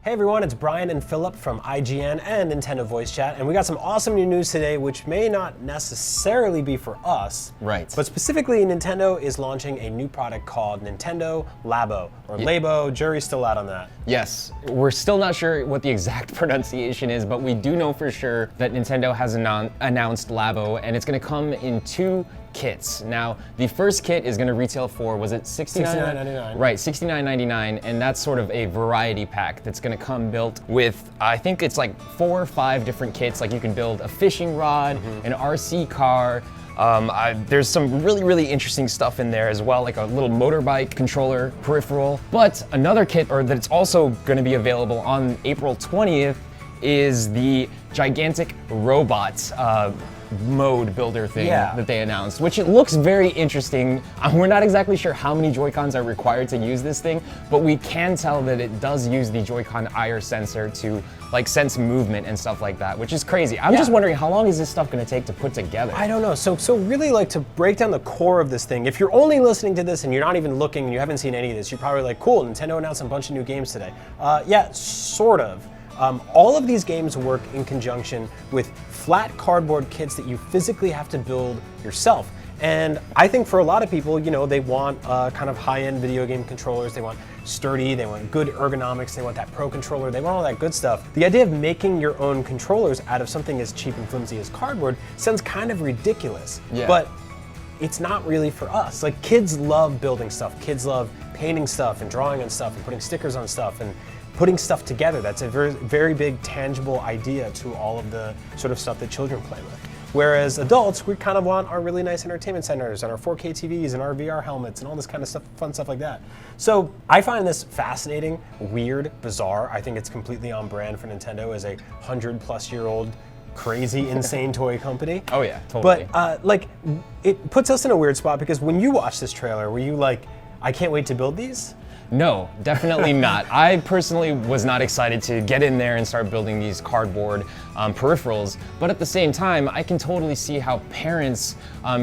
Hey everyone, it's Brian and Philip from IGN and Nintendo Voice Chat, and we got some awesome new news today, which may not necessarily be for us. Right. But specifically, Nintendo is launching a new product called Nintendo Labo, or Labo. Jury's still out on that. Yes, we're still not sure what the exact pronunciation is, but we do know for sure that Nintendo has announced Labo, and it's going to come in two kits. Now, the first kit is going to retail for, was it $69.99? Right, $69.99, and that's sort of a variety pack that's going to come built with, I think it's like 4 or 5 different kits. Like you can build a fishing rod, an RC car. There's some really interesting stuff in there as well, like a little motorbike controller peripheral. But another kit, or that's also going to be available on April 20th, is the gigantic robot mode builder thing that they announced, which it looks very interesting. We're not exactly sure how many Joy-Cons are required to use this thing, but we can tell that it does use the Joy-Con IR sensor to like sense movement and stuff like that, which is crazy. I'm just wondering, how long is this stuff going to take to put together? I don't know. So really, like, to break down the core of this thing, if you're only listening to this and you're not even looking and you haven't seen any of this, you're probably like, cool, Nintendo announced a bunch of new games today. Yeah, sort of. All of these games work in conjunction with flat cardboard kits that you physically have to build yourself. And I think for a lot of people, you know, they want kind of high-end video game controllers. They want sturdy, they want good ergonomics, they want that pro controller, they want all that good stuff. The idea of making your own controllers out of something as cheap and flimsy as cardboard sounds kind of ridiculous. Yeah. But it's not really for us. Like, kids love building stuff. Kids love painting stuff and drawing on stuff and putting stickers on stuff and putting stuff together. That's a very big tangible idea to all of the sort of stuff that children play with. Whereas adults, we kind of want our really nice entertainment centers and our 4K TVs and our VR helmets and all this kind of stuff, fun stuff like that. So I find this fascinating, weird, bizarre. I think it's completely on brand for Nintendo as a 100-plus-year-old crazy, insane toy company. Oh yeah, totally. But like, it puts us in a weird spot because when you watch this trailer, were you like, I can't wait to build these? No, definitely not. I personally was not excited to get in there and start building these cardboard peripherals, but at the same time, I can totally see how parents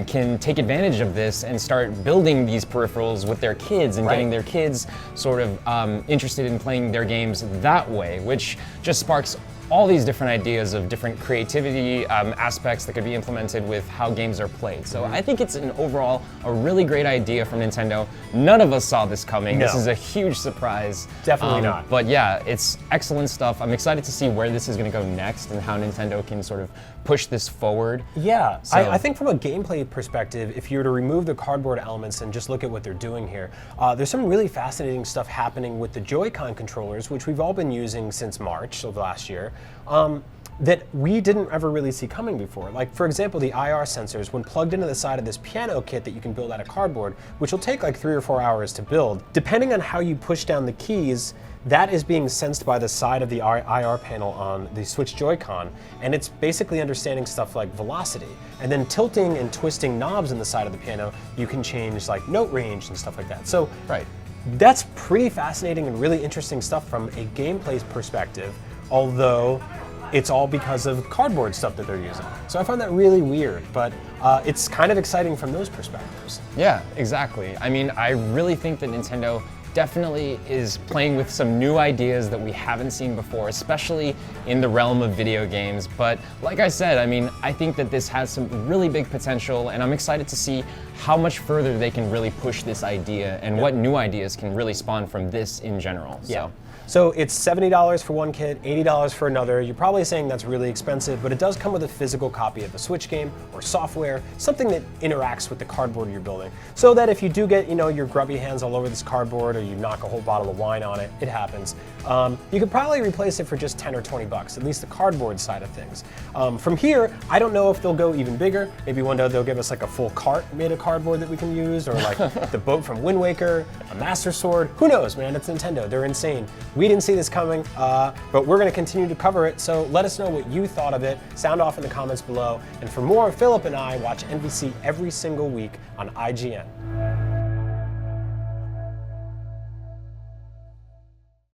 can take advantage of this and start building these peripherals with their kids and getting their kids sort of interested in playing their games that way, which just sparks all these different ideas of different creativity aspects that could be implemented with how games are played. So I think it's an overall a really great idea from Nintendo. None of us saw this coming. No. This is a huge surprise. Definitely not. But yeah, it's excellent stuff. I'm excited to see where this is going to go next and how Nintendo can sort of push this forward. Yeah, So- I think from a gameplay perspective, if you were to remove the cardboard elements and just look at what they're doing here, there's some really fascinating stuff happening with the Joy-Con controllers, which we've all been using since March of last year. That we didn't ever really see coming before. Like, for example, the IR sensors, when plugged into the side of this piano kit that you can build out of cardboard, which will take like 3 or 4 hours to build, depending on how you push down the keys, that is being sensed by the side of the IR panel on the Switch Joy-Con, and it's basically understanding stuff like velocity. And then tilting and twisting knobs in the side of the piano, you can change like note range and stuff like that. So that's pretty fascinating and really interesting stuff from a gameplay perspective, although it's all because of cardboard stuff that they're using. So I find that really weird, but it's kind of exciting from those perspectives. Yeah, exactly. I mean, I really think that Nintendo definitely is playing with some new ideas that we haven't seen before, especially in the realm of video games. But like I said, I mean, I think that this has some really big potential, and I'm excited to see how much further they can really push this idea and what new ideas can really spawn from this in general. So it's $70 for one kit, $80 for another. You're probably saying that's really expensive, but it does come with a physical copy of a Switch game or software, something that interacts with the cardboard you're building. So that if you do get, you know, your grubby hands all over this cardboard or you knock a whole bottle of wine on it, it happens. You could probably replace it for just 10 or 20 bucks, at least the cardboard side of things. From here, I don't know if they'll go even bigger. Maybe one day they'll give us like a full cart made of cardboard that we can use, or like the boat from Wind Waker, a Master Sword. Who knows, man? It's Nintendo. They're insane. We didn't see this coming, but we're going to continue to cover it, so let us know what you thought of it. Sound off in the comments below. And for more, Philip and I watch NBC every single week on IGN.